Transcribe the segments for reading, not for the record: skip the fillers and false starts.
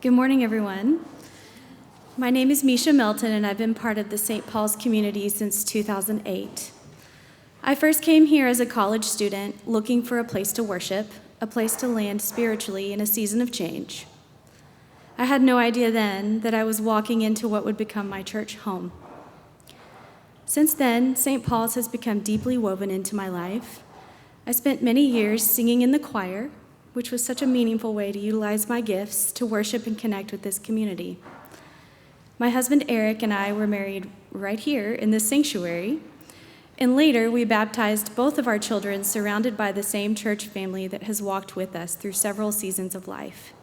Good morning, everyone. My name is Misha Melton, and I've been part of the St. Paul's community since 2008. I first came here as a college student looking for a place to worship, a place to land spiritually in a season of change. I had no idea then that I was walking into what would become my church home. Since then, St. Paul's has become deeply woven into my life. I spent many years singing in the choir, which was such a meaningful way to utilize my gifts to worship and connect with this community. My husband Eric and I were married right here in this sanctuary, and later we baptized both of our children surrounded by the same church family that has walked with us through several seasons of life.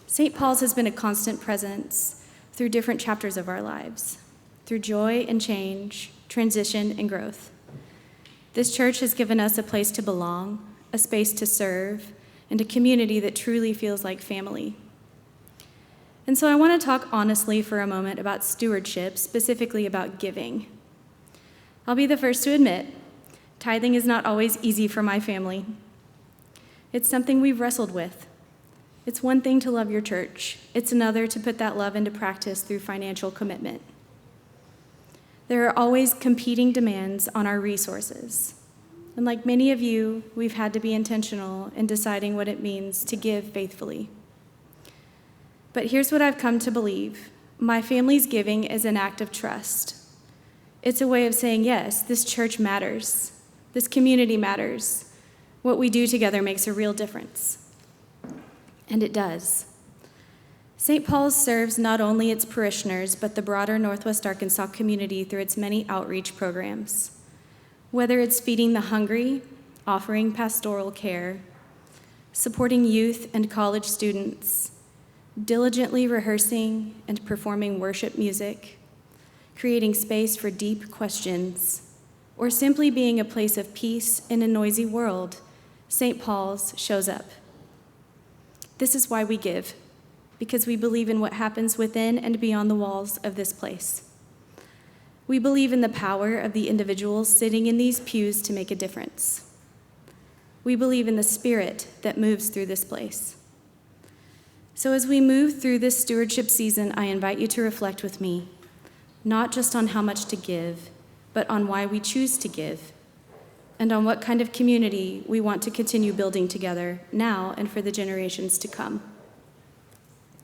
St. Paul's has been a constant presence through different chapters of our lives, through joy and change, transition and growth. This church has given us a place to belong, a space to serve, and a community that truly feels like family. And so I want to talk honestly for a moment about stewardship, specifically about giving. I'll be the first to admit, tithing is not always easy for my family. It's something we've wrestled with. It's one thing to love your church. It's another to put that love into practice through financial commitment. There are always competing demands on our resources. And like many of you, we've had to be intentional in deciding what it means to give faithfully. But here's what I've come to believe. My family's giving is an act of trust. It's a way of saying, yes, this church matters. This community matters. What we do together makes a real difference. And it does. St. Paul's serves not only its parishioners, but the broader Northwest Arkansas community through its many outreach programs. Whether it's feeding the hungry, offering pastoral care, supporting youth and college students, diligently rehearsing and performing worship music, creating space for deep questions, or simply being a place of peace in a noisy world, St. Paul's shows up. This is why we give, because we believe in what happens within and beyond the walls of this place. We believe in the power of the individuals sitting in these pews to make a difference. We believe in the spirit that moves through this place. So as we move through this stewardship season, I invite you to reflect with me, not just on how much to give, but on why we choose to give, and on what kind of community we want to continue building together now and for the generations to come.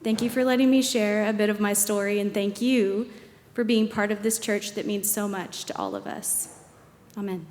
Thank you for letting me share a bit of my story, and thank you for being part of this church that means so much to all of us. Amen.